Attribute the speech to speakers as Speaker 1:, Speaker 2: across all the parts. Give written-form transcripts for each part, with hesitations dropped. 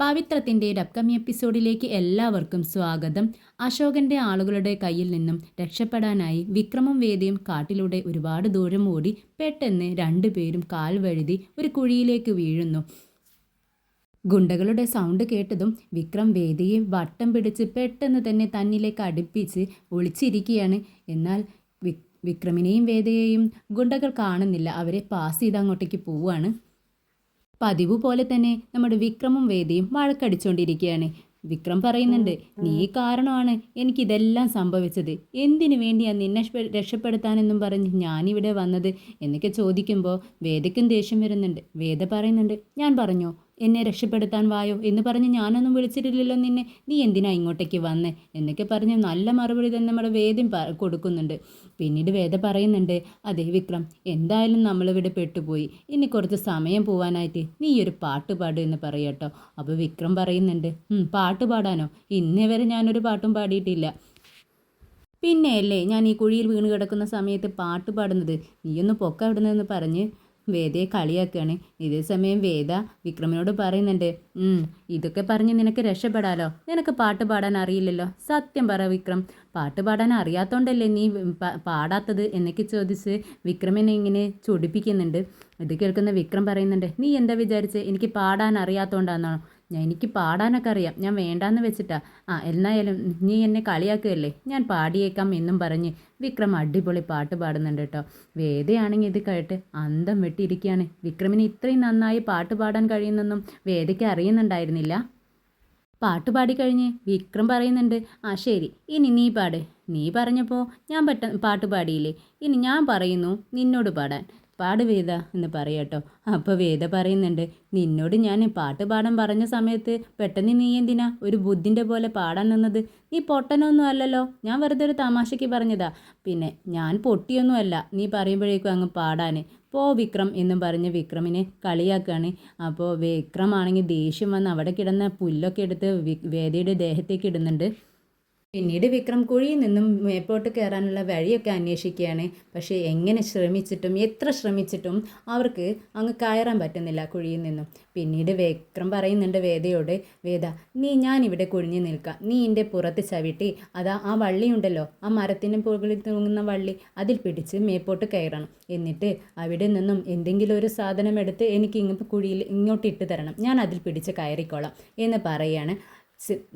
Speaker 1: പവിത്രത്തിൻ്റെ ഒരു അപ്കമിങ് എപ്പിസോഡിലേക്ക് എല്ലാവർക്കും സ്വാഗതം. അശോകൻ്റെ ആളുകളുടെ കയ്യിൽ നിന്നും രക്ഷപ്പെടാനായി വിക്രമും വേദയും കാട്ടിലൂടെ ഒരുപാട് ദൂരം ഓടി പെട്ടെന്ന് രണ്ടുപേരും കാൽ വഴുതി ഒരു കുഴിയിലേക്ക് വീഴുന്നു. ഗുണ്ടകളുടെ സൗണ്ട് കേട്ടതും വിക്രം വേദയെ വട്ടം പിടിച്ച് പെട്ടെന്ന് തന്നെ തന്നിലേക്ക് അടുപ്പിച്ച് ഒളിച്ചിരിക്കുകയാണ്. എന്നാൽ വിക്രമിനെയും വേദയെയും ഗുണ്ടകൾ കാണുന്നില്ല. അവരെ പാസ് ചെയ്ത് അങ്ങോട്ടേക്ക് പോവുകയാണ്. പതിവ് പോലെ തന്നെ നമ്മുടെ വിക്രമും വേദയും വഴക്കടിച്ചുകൊണ്ടിരിക്കുകയാണ്. വിക്രം പറയുന്നുണ്ട്, നീ കാരണമാണ് എനിക്കിതെല്ലാം സംഭവിച്ചത്. എന്തിനു വേണ്ടിയാണ് നിന്നെ രക്ഷപ്പെടുത്താനെന്നും പറഞ്ഞ് ഞാനിവിടെ വന്നത് എന്നൊക്കെ ചോദിക്കുമ്പോൾ വേദയ്ക്കും ദേഷ്യം വരുന്നുണ്ട്. വേദ പറയുന്നുണ്ട്, ഞാൻ പറഞ്ഞോ എന്നെ രക്ഷപ്പെടുത്താൻ വായോ എന്ന് പറഞ്ഞ് ഞാനൊന്നും വിളിച്ചിട്ടില്ലല്ലോ നിന്നെ, നീ എന്തിനാ ഇങ്ങോട്ടേക്ക് വന്നേ എന്നൊക്കെ പറഞ്ഞ് നല്ല മറുപടി തന്നെ നമ്മുടെ വേദം കൊടുക്കുന്നുണ്ട്. പിന്നീട് വേദ പറയുന്നുണ്ട്, അതെ വിക്രം, എന്തായാലും നമ്മളിവിടെ പെട്ടുപോയി. ഇനി കുറച്ച് സമയം പോവാനായിട്ട് നീ ഒരു പാട്ട് പാട് എന്ന് പറയട്ടോ. അപ്പോൾ വിക്രം പറയുന്നുണ്ട്, പാട്ട് പാടാനോ? ഇന്നേ വരെ ഞാനൊരു പാട്ടും പാടിയിട്ടില്ല. പിന്നെയല്ലേ ഞാൻ ഈ കുഴിയിൽ വീണ് കിടക്കുന്ന സമയത്ത് പാട്ട് പാടുന്നത്. നീയൊന്ന് പൊക്ക വിടുന്നതെന്ന് പറഞ്ഞ് വേദയെ കളിയാക്കുകയാണ്. ഇതേ സമയം വേദ വിക്രമിനോട് പറയുന്നുണ്ട്, ഇതൊക്കെ പറഞ്ഞ് നിനക്ക് രക്ഷപ്പെടാലോ, നിനക്ക് പാട്ട് പാടാൻ അറിയില്ലല്ലോ. സത്യം പറ വിക്രം, പാട്ട് പാടാൻ അറിയാത്തോണ്ടല്ലേ നീ പാടാത്തത് എന്നൊക്കെ ചോദിച്ച് വിക്രമിനെ ഇങ്ങനെ ചൊടിപ്പിക്കുന്നുണ്ട്. ഇത് കേൾക്കുന്ന വിക്രം പറയുന്നുണ്ട്, നീ എന്താ വിചാരിച്ച് എനിക്ക് പാടാൻ അറിയാത്തോണ്ടാണോ? എനിക്ക് പാടാനൊക്കെ അറിയാം, ഞാൻ വേണ്ടാന്ന് വെച്ചിട്ടാ. എന്നായാലും നീ എന്നെ കളിയാക്കുകയല്ലേ, ഞാൻ പാടിയേക്കാം എന്നും പറഞ്ഞ് വിക്രം അടിപൊളി പാട്ട് പാടുന്നുണ്ട് കേട്ടോ. വേദയാണെങ്കിൽ ഇത് കേട്ട് അന്തം വെട്ടിയിരിക്കുകയാണ്. വിക്രമിന് ഇത്രയും നന്നായി പാട്ട് പാടാൻ കഴിയുന്നൊന്നും വേദയ്ക്ക് അറിയുന്നുണ്ടായിരുന്നില്ല. പാട്ട് പാടിക്കഴിഞ്ഞ് വിക്രം പറയുന്നുണ്ട്, ശരി, ഇനി നീ പാട്. നീ പറഞ്ഞപ്പോൾ ഞാൻ പാട്ട് പാടിയില്ലേ, ഇനി ഞാൻ പറയുന്നു നിന്നോട് പാടാൻ. പാട് വേദ എന്ന് പറയാട്ടോ. അപ്പോൾ വേദ പറയുന്നുണ്ട്, നിന്നോട് ഞാൻ പാട്ട് പാടാൻ പറഞ്ഞ സമയത്ത് പെട്ടെന്ന് നീ എന്തിനാ ഒരു ബുദ്ധിൻ്റെ പോലെ പാടാൻ നിന്നത്? നീ പൊട്ടനൊന്നും അല്ലല്ലോ, ഞാൻ വെറുതെ ഒരു തമാശയ്ക്ക് പറഞ്ഞതാ. പിന്നെ ഞാൻ പൊട്ടിയൊന്നുമല്ല നീ പറയുമ്പോഴേക്കും അങ്ങ് പാടാൻ. പോ വിക്രം എന്നും പറഞ്ഞ് വിക്രമിനെ കളിയാക്കുകയാണ്. അപ്പോൾ വിക്രമാണെങ്കിൽ ദേഷ്യം വന്ന് അവിടെ കിടന്ന പുല്ലൊക്കെ എടുത്ത് വേദയുടെ ദേഹത്തേക്ക് ഇടുന്നുണ്ട്. പിന്നീട് വിക്രം കുഴിയിൽ നിന്നും മേപ്പോട്ട് കയറാനുള്ള വഴിയൊക്കെ അന്വേഷിക്കുകയാണ്. പക്ഷേ എങ്ങനെ ശ്രമിച്ചിട്ടും എത്ര ശ്രമിച്ചിട്ടും അവർക്ക് അങ്ങ് കയറാൻ പറ്റുന്നില്ല കുഴിയിൽ നിന്നും. പിന്നീട് വിക്രം പറയുന്നുണ്ട് വേദയോട്, വേദ ഞാനിവിടെ കുഴിഞ്ഞു നിൽക്കാം, നീ എൻ്റെ പുറത്ത് ചവിട്ടി ആ വള്ളിയുണ്ടല്ലോ, ആ മരത്തിന് മുകളിൽ തൂങ്ങുന്ന വള്ളി, അതിൽ പിടിച്ച് മേപ്പോട്ട് കയറണം. എന്നിട്ട് അവിടെ നിന്നും എന്തെങ്കിലും ഒരു സാധനം എടുത്ത് എനിക്ക് കുഴിയിൽ ഇങ്ങോട്ട് ഇട്ട് തരണം, ഞാൻ അതിൽ പിടിച്ച് കയറിക്കോളാം എന്ന് പറയുകയാണ്.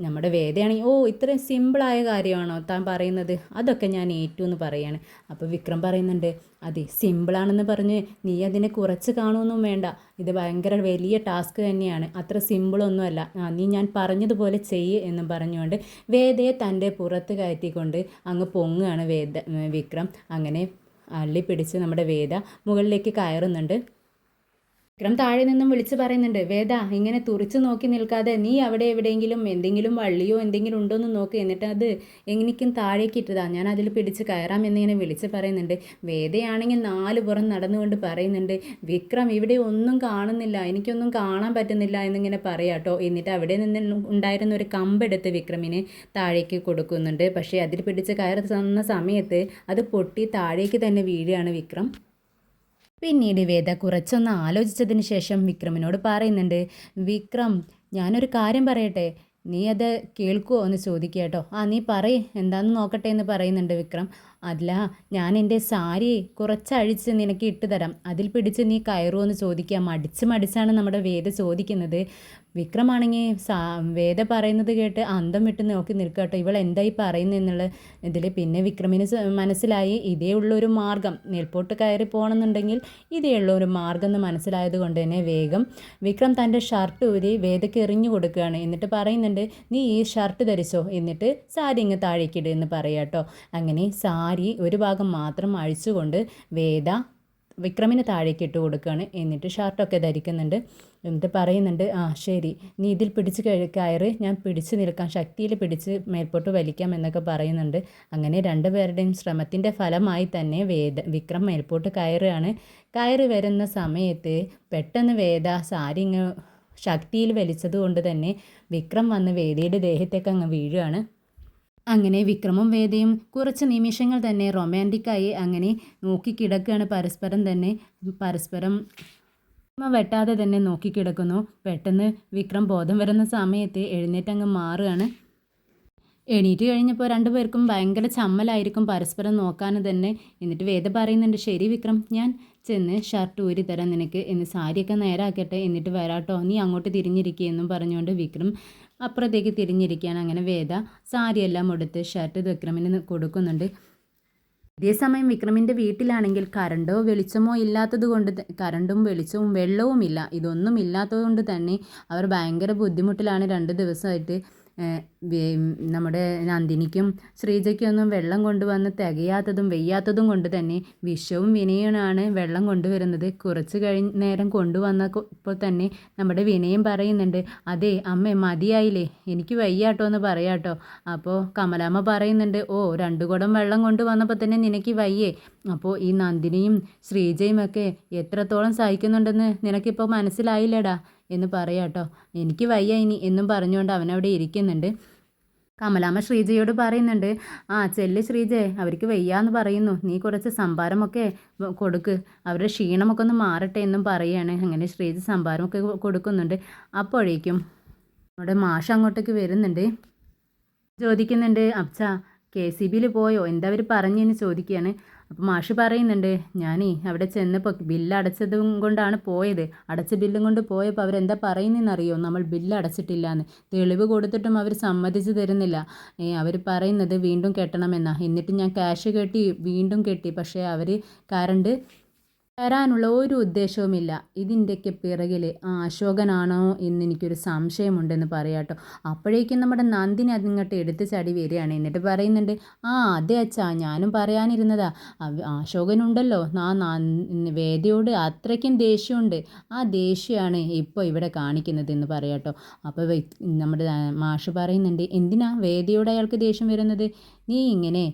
Speaker 1: നമ്മുടെ വേദയാണെങ്കിൽ, ഇത്രയും സിമ്പിളായ കാര്യമാണോ താൻ പറയുന്നത്, അതൊക്കെ ഞാൻ ഏറ്റു എന്ന് പറയാണ്. അപ്പോൾ വിക്രം പറയുന്നുണ്ട്, അതെ സിമ്പിളാണെന്ന് പറഞ്ഞ് നീ അതിനെ കുറച്ച് കാണുമൊന്നും വേണ്ട, ഇത് ഭയങ്കര വലിയ ടാസ്ക് തന്നെയാണ്, അത്ര സിമ്പിളൊന്നുമല്ല, നീ ഞാൻ പറഞ്ഞതുപോലെ ചെയ്യ് എന്നും പറഞ്ഞുകൊണ്ട് വേദയെ തൻ്റെ പുറത്ത് കയറ്റിക്കൊണ്ട് അങ്ങ് പൊങ്ങുകയാണ് വിക്രം. അങ്ങനെ അള്ളി പിടിച്ച് നമ്മുടെ വേദ മുകളിലേക്ക് കയറുന്നുണ്ട്. വിക്രം താഴെ നിന്നും വിളിച്ച് പറയുന്നുണ്ട്, വേദ ഇങ്ങനെ തുറിച്ച് നോക്കി നിൽക്കാതെ നീ അവിടെ എവിടെയെങ്കിലും എന്തെങ്കിലും വള്ളിയോ എന്തെങ്കിലും ഉണ്ടോ എന്ന് നോക്ക്, എന്നിട്ട് അത് എനിക്കും താഴേക്ക് ഇട്ടതാ, ഞാൻ അതിൽ പിടിച്ച് കയറാം എന്നിങ്ങനെ വിളിച്ച് പറയുന്നുണ്ട്. വേദയാണെങ്കിൽ 4 പുറം നടന്നുകൊണ്ട് പറയുന്നുണ്ട്, വിക്രം ഇവിടെ ഒന്നും കാണുന്നില്ല, എനിക്കൊന്നും കാണാൻ പറ്റുന്നില്ല എന്നിങ്ങനെ പറയാട്ടോ. എന്നിട്ട് അവിടെ നിന്ന് ഉണ്ടായിരുന്ന ഒരു കമ്പെടുത്ത് വിക്രമിന് താഴേക്ക് കൊടുക്കുന്നുണ്ട്. പക്ഷേ അതിൽ പിടിച്ച് കയറുന്ന സമയത്ത് അത് പൊട്ടി താഴേക്ക് തന്നെ വീഴുകയാണ് വിക്രം. പിന്നീട് വേദ കുറച്ചൊന്ന് ആലോചിച്ചതിന് ശേഷം വിക്രമിനോട് പറയുന്നുണ്ട്, വിക്രം ഞാനൊരു കാര്യം പറയട്ടെ, നീ അത് കേൾക്കുമോ എന്ന് ചോദിക്കുക കേട്ടോ. നീ പറയ്, എന്താണെന്ന് നോക്കട്ടെ എന്ന് പറയുന്നുണ്ട് വിക്രം. അല്ല, ഞാൻ എൻ്റെ സാരി കുറച്ചഴിച്ച് നിനക്ക് ഇട്ട് തരാം, അതിൽ പിടിച്ച് നീ കയറുമോ എന്ന് ചോദിക്കുക. മടിച്ചാണ് നമ്മുടെ വേദ ചോദിക്കുന്നത്. വിക്രമാണെങ്കിൽ വേദ പറയുന്നത് കേട്ട് അന്തം വിട്ട് നോക്കി നിൽക്കുക കേട്ടോ, ഇവൾ എന്തായി പറയുന്നതെന്നുള്ള ഇതിൽ. പിന്നെ വിക്രമിന് മനസ്സിലായി ഇതേ ഉള്ളൊരു മാർഗം, നെൽപോട്ട് കയറി പോകണമെന്നുണ്ടെങ്കിൽ ഇതേ ഉള്ളൊരു മാർഗം എന്ന് മനസ്സിലായത് കൊണ്ട് തന്നെ വേഗം വിക്രം തൻ്റെ ഷർട്ട് ഊരി വേദയ്ക്ക് എറിഞ്ഞു കൊടുക്കുകയാണ്. എന്നിട്ട് പറയുന്നുണ്ട്, നീ ഈ ഷർട്ട് ധരിച്ചോ, എന്നിട്ട് സാരി ഇങ്ങ് താഴേക്കിട് എന്ന് പറയാം കേട്ടോ. അങ്ങനെ സാരി ഒരു ഭാഗം മാത്രം അഴിച്ചുകൊണ്ട് വേദ വിക്രമിന് താഴേക്ക് ഇട്ട് കൊടുക്കുകയാണ്. എന്നിട്ട് ഷർട്ടൊക്കെ ധരിക്കുന്നുണ്ട്. എന്നിട്ട് പറയുന്നുണ്ട്, ശരി, നീ ഇതിൽ പിടിച്ച് കയറ്, ഞാൻ പിടിച്ച് നിൽക്കാം, ശക്തിയിൽ പിടിച്ച് മേൽപോട്ട് വലിക്കാം എന്നൊക്കെ പറയുന്നുണ്ട്. അങ്ങനെ രണ്ടുപേരുടെയും ശ്രമത്തിൻ്റെ ഫലമായി തന്നെ വിക്രം മേൽപോട്ട് കയറുകയാണ്. കയറി വരുന്ന സമയത്ത് പെട്ടെന്ന് വേദ സാരി ഇങ്ങ് ശക്തിയിൽ വലിച്ചത് കൊണ്ട് തന്നെ വിക്രം വന്ന് വേദയുടെ ദേഹത്തേക്ക് അങ്ങ് വീഴുകയാണ്. അങ്ങനെ വിക്രമും വേദയും കുറച്ച് നിമിഷങ്ങൾ തന്നെ റൊമാൻറ്റിക്കായി അങ്ങനെ നോക്കിക്കിടക്കുകയാണ് പരസ്പരം അമ്മ വെട്ടാതെ തന്നെ നോക്കിക്കിടക്കുന്നു. പെട്ടെന്ന് വിക്രം ബോധം വരുന്ന സമയത്ത് എഴുന്നേറ്റങ്ങ് മാറുകയാണ്. എണീറ്റ് കഴിഞ്ഞപ്പോൾ രണ്ടുപേർക്കും ഭയങ്കര ചമ്മലായിരിക്കും പരസ്പരം നോക്കാൻ തന്നെ. എന്നിട്ട് വേദ പറയുന്നുണ്ട്, ശരി വിക്രം, ഞാൻ ചെന്ന് ഷർട്ട് ഊരി തരാം നിനക്ക്, എന്ന് സാരിയൊക്കെ നേരാക്കട്ടെ, എന്നിട്ട് വരാട്ടോ, നീ അങ്ങോട്ട് തിരിഞ്ഞിരിക്കുക എന്നും പറഞ്ഞുകൊണ്ട് വിക്രം അപ്പുറത്തേക്ക് തിരിഞ്ഞിരിക്കുകയാണ്. അങ്ങനെ വേദ സാരിയെല്ലാം ഉടുത്ത് ഷർട്ട് വിക്രമിന് കൊടുക്കുന്നുണ്ട്. അതേസമയം വിക്രമിൻ്റെ വീട്ടിലാണെങ്കിൽ കറണ്ടോ വെളിച്ചമോ ഇല്ലാത്തത് കൊണ്ട് കറണ്ടും വെളിച്ചവും വെള്ളവും ഇല്ല, ഇതൊന്നും ഇല്ലാത്തത് കൊണ്ട് തന്നെ അവർ ഭയങ്കര ബുദ്ധിമുട്ടിലാണ് 2 ദിവസമായിട്ട്. നമ്മുടെ നന്ദിനിക്കും ശ്രീജയ്ക്കൊന്നും വെള്ളം കൊണ്ടുവന്ന് തികയാത്തതും വെയ്യാത്തതും കൊണ്ട് തന്നെ വിശ്വവും വിനയനാണ് വെള്ളം കൊണ്ടുവരുന്നത്. കുറച്ച് നേരം കൊണ്ടുവന്നപ്പോൾ തന്നെ നമ്മുടെ വിനയം പറയുന്നുണ്ട്, അതെ അമ്മേ മതിയായില്ലേ, എനിക്ക് വയ്യാട്ടോ എന്ന് പറയാട്ടോ. അപ്പോൾ കമലാമ്മ പറയുന്നുണ്ട്, ഓ 2 കുടം വെള്ളം കൊണ്ടുവന്നപ്പോൾ തന്നെ നിനക്ക് വയ്യേ, അപ്പോൾ ഈ നന്ദിനിയും ശ്രീജയും ഒക്കെ എത്രത്തോളം സഹിക്കുന്നുണ്ടെന്ന് നിനക്കിപ്പോൾ മനസ്സിലായില്ലടാ എന്ന് പറയാട്ടോ. എനിക്ക് വയ്യ ഇനി എന്നും പറഞ്ഞുകൊണ്ട് അവനവിടെ ഇരിക്കുന്നുണ്ട്. കമലാമ്മ ശ്രീജയോട് പറയുന്നുണ്ട്, ആ ചെല്ല് ശ്രീജയെ, അവർക്ക് വയ്യാന്ന് പറയുന്നു, നീ കുറച്ച് സംഭാരമൊക്കെ കൊടുക്ക്, അവരുടെ ക്ഷീണമൊക്കെ ഒന്ന് മാറട്ടെ എന്നും പറയുകയാണ്. അങ്ങനെ ശ്രീജ സംഭാരമൊക്കെ കൊടുക്കുന്നുണ്ട്. അപ്പോഴേക്കും നമ്മുടെ മാഷ് അങ്ങോട്ടേക്ക് വരുന്നുണ്ട്. ചോദിക്കുന്നുണ്ട്, അച്ഛാ KCBയിൽ പോയോ, എന്താ അവർ പറഞ്ഞെന്ന് ചോദിക്കുകയാണ്. അപ്പോൾ മാഷ് പറയുന്നുണ്ട്, ഞാനേ അവിടെ ചെന്നപ്പോൾ ബില്ല് അടച്ചതും കൊണ്ടാണ് പോയത്, അടച്ച ബില്ലും കൊണ്ട് പോയപ്പോൾ അവരെന്താ പറയുന്നതെന്നറിയോ, നമ്മൾ ബില്ല് അടച്ചിട്ടില്ല എന്ന്. തെളിവ് കൊടുത്തിട്ടും അവർ സമ്മതിച്ച് തരുന്നില്ല. അവർ പറയുന്നത് വീണ്ടും കെട്ടണമെന്നാണ്. എന്നിട്ട് ഞാൻ ക്യാഷ് കെട്ടി വീണ്ടും കെട്ടി, പക്ഷേ അവർ കറണ്ട് തരാനുള്ള ഒരു ഉദ്ദേശവുമില്ല. ഇതിൻ്റെയൊക്കെ പിറകിൽ അശോകനാണോ എന്നെനിക്കൊരു സംശയമുണ്ടെന്ന് പറയാട്ടോ. അപ്പോഴേക്കും നമ്മുടെ നന്ദിനി അതിങ്ങോട്ട് എടുത്ത് ചാടി വരികയാണ്. എന്നിട്ട് പറയുന്നുണ്ട്, ആ അതെ അച്ഛാ, ഞാനും പറയാനിരുന്നതാ, അശോകനുണ്ടല്ലോ വേദയോട് അത്രയ്ക്കും ദേഷ്യമുണ്ട്, ആ ദേഷ്യമാണ് ഇപ്പോൾ ഇവിടെ കാണിക്കുന്നത് എന്ന് പറയാട്ടോ. അപ്പോൾ നമ്മുടെ മാഷ് പറയുന്നുണ്ട്, എന്തിനാ വേദയോട് അയാൾക്ക് ദേഷ്യം വരുന്നത്, നീ ഇങ്ങനെ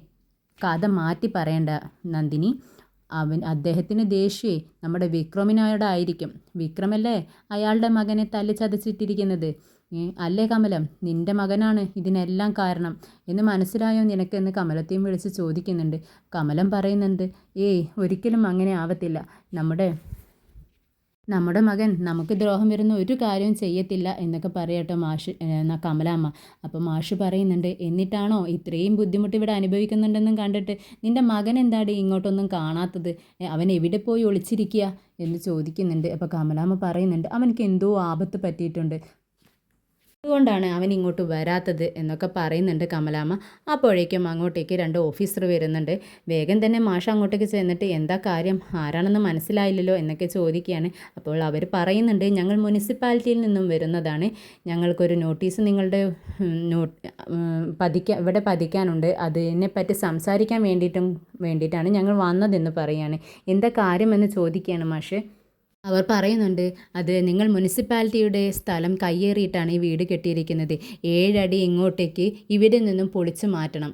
Speaker 1: കഥ മാറ്റി പറയണ്ട നന്ദിനി, അദ്ദേഹത്തിന് ദേഷ്യമേ നമ്മുടെ വിക്രമിനോടായിരിക്കും. വിക്രമല്ലേ അയാളുടെ മകനെ തല്ലിച്ചതച്ചിട്ടിരിക്കുന്നത്, അല്ലേ കമലം, നിൻ്റെ മകനാണ് ഇതിനെല്ലാം കാരണം എന്ന് മനസ്സിലായോ നിനക്കെന്ന് കമലത്തെയും വിളിച്ച് ചോദിക്കുന്നുണ്ട്. കമലം പറയുന്നുണ്ട്, ഏയ് ഒരിക്കലും അങ്ങനെ ആവത്തില്ല, നമ്മുടെ മകൻ നമുക്ക് ദ്രോഹം വരുന്ന ഒരു കാര്യവും ചെയ്യത്തില്ല എന്നൊക്കെ പറയട്ടോ കമലാമ്മ. അപ്പോൾ മാഷ് പറയുന്നുണ്ട്, എന്നിട്ടാണോ ഇത്രയും ബുദ്ധിമുട്ട് ഇവിടെ അനുഭവിക്കുന്നുണ്ടെന്നും കണ്ടിട്ട് നിൻ്റെ മകൻ എന്താടി ഇങ്ങോട്ടൊന്നും കാണാത്തത്, അവൻ എവിടെ പോയി ഒളിച്ചിരിക്കുക എന്ന് ചോദിക്കുന്നുണ്ട്. അപ്പോൾ കമലാമ്മ പറയുന്നുണ്ട്, അവനക്ക് എന്തോ ആപത്ത് പറ്റിയിട്ടുണ്ട്, അതുകൊണ്ടാണ് അവൻ ഇങ്ങോട്ട് വരാത്തത് എന്നൊക്കെ പറയുന്നുണ്ട് കമലാമ്മ. അപ്പോഴേക്കും അങ്ങോട്ടേക്ക് 2 ഓഫീസർ വരുന്നുണ്ട്. വേഗം തന്നെ മാഷ് അങ്ങോട്ടേക്ക് ചെന്നിട്ട് എന്താ കാര്യം, ആരാണെന്ന് മനസ്സിലായില്ലല്ലോ എന്നൊക്കെ ചോദിക്കുകയാണ്. അപ്പോൾ അവർ പറയുന്നുണ്ട്, ഞങ്ങൾ മുനിസിപ്പാലിറ്റിയിൽ നിന്നും വരുന്നതാണ്, ഞങ്ങൾക്കൊരു നോട്ടീസ് നിങ്ങളുടെ ഇവിടെ പതിക്കാനുണ്ട്, അതിനെപ്പറ്റി സംസാരിക്കാൻ വേണ്ടിയിട്ടാണ് ഞങ്ങൾ വന്നതെന്ന് പറയുകയാണ്. എന്താ കാര്യമെന്ന് ചോദിക്കുകയാണ് മാഷ്. അവർ പറയുന്നുണ്ട്, അത് നിങ്ങൾ മുനിസിപ്പാലിറ്റിയുടെ സ്ഥലം കയ്യേറിയിട്ടാണ് ഈ വീട് കെട്ടിയിരിക്കുന്നത്, 7 അടി ഇങ്ങോട്ടേക്ക് ഇവിടെ നിന്നും പൊളിച്ചു മാറ്റണം,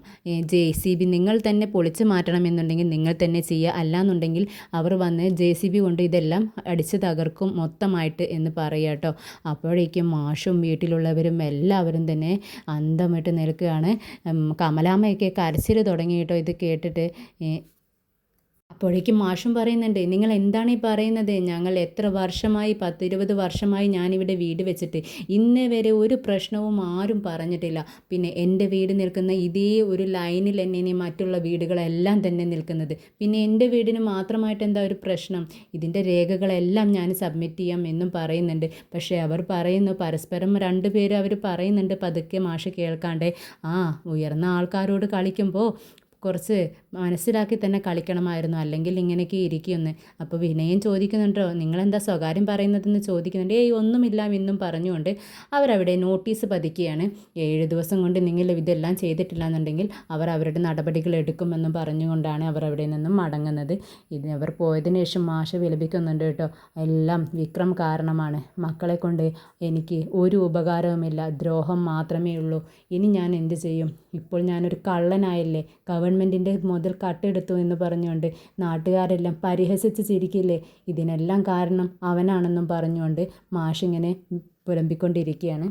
Speaker 1: JCB നിങ്ങൾ തന്നെ പൊളിച്ചു മാറ്റണം എന്നുണ്ടെങ്കിൽ നിങ്ങൾ തന്നെ ചെയ്യുക, അല്ലാന്നുണ്ടെങ്കിൽ അവർ വന്ന് JCB കൊണ്ട് ഇതെല്ലാം അടിച്ച് തകർക്കും മൊത്തമായിട്ട് എന്ന് പറയുക കേട്ടോ. അപ്പോഴേക്കും മാഷും വീട്ടിലുള്ളവരും എല്ലാവരും തന്നെ അന്തമിട്ട് നിൽക്കുകയാണ്. കമലാമ്മയൊക്കെ കരച്ചിൽ തുടങ്ങി കേട്ടോ ഇത് കേട്ടിട്ട്. അപ്പോഴേക്കും മാഷും പറയുന്നുണ്ട്, നിങ്ങൾ എന്താണ് ഈ പറയുന്നത്, ഞങ്ങൾ എത്ര വർഷമായി 10-20 വർഷമായി ഞാനിവിടെ വീട് വെച്ചിട്ട് ഇന്നേ വരെ ഒരു പ്രശ്നവും ആരും പറഞ്ഞിട്ടില്ല. പിന്നെ എൻ്റെ വീട് നിൽക്കുന്ന ഇതേ ഒരു ലൈനിൽ തന്നെ മറ്റുള്ള വീടുകളെല്ലാം തന്നെ നിൽക്കുന്നത്, പിന്നെ എൻ്റെ വീടിന് മാത്രമായിട്ട് എന്താ ഒരു പ്രശ്നം, ഇതിൻ്റെ രേഖകളെല്ലാം ഞാൻ സബ്മിറ്റ് ചെയ്യാം എന്നും പറയുന്നുണ്ട്. പക്ഷേ അവർ പറയുന്നു, പരസ്പരം 2 പേരും അവർ പറയുന്നുണ്ട് പതുക്കെ, മാഷ് കേൾക്കാണ്ട്, ഉയർന്ന ആൾക്കാരോട് കളിക്കുമ്പോൾ കുറച്ച് മനസ്സിലാക്കി തന്നെ കളിക്കണമായിരുന്നു, അല്ലെങ്കിൽ ഇങ്ങനെയൊക്കെ ഇരിക്കുമെന്ന്. അപ്പോൾ വിനയം ചോദിക്കുന്നുണ്ടോ, നിങ്ങളെന്താ സ്വകാര്യം പറയുന്നതെന്ന് ചോദിക്കുന്നുണ്ട്. ഒന്നുമില്ല എന്നും പറഞ്ഞുകൊണ്ട് അവരവിടെ നോട്ടീസ് പതിക്കുകയാണ്. 7 ദിവസം കൊണ്ട് നിങ്ങൾ ഇതെല്ലാം ചെയ്തിട്ടില്ല എന്നുണ്ടെങ്കിൽ അവർ അവരുടെ നടപടികൾ എടുക്കുമെന്നും പറഞ്ഞുകൊണ്ടാണ് അവർ അവിടെ നിന്നും മടങ്ങുന്നത്. അവർ പോയതിനു ശേഷം മാഷ് വിലപിക്കുന്നുണ്ട് കേട്ടോ, എല്ലാം വിക്രം കാരണമാണ്, മക്കളെ കൊണ്ട് എനിക്ക് ഒരു ഉപകാരവുമില്ല, ദ്രോഹം മാത്രമേ ഉള്ളൂ, ഇനി ഞാൻ എന്ത് ചെയ്യും, ഇപ്പോൾ ഞാനൊരു കള്ളനായില്ലേ, ഗവൺമെൻറ്റിൻ്റെ മുതൽ കട്ടെടുത്തു എന്ന് പറഞ്ഞുകൊണ്ട് നാട്ടുകാരെല്ലാം പരിഹസിച്ച് ചിരിക്കില്ലേ, ഇതിനെല്ലാം കാരണം അവനാണെന്നും പറഞ്ഞുകൊണ്ട് മാഷിങ്ങനെ പുലമ്പിക്കൊണ്ടിരിക്കുകയാണ്.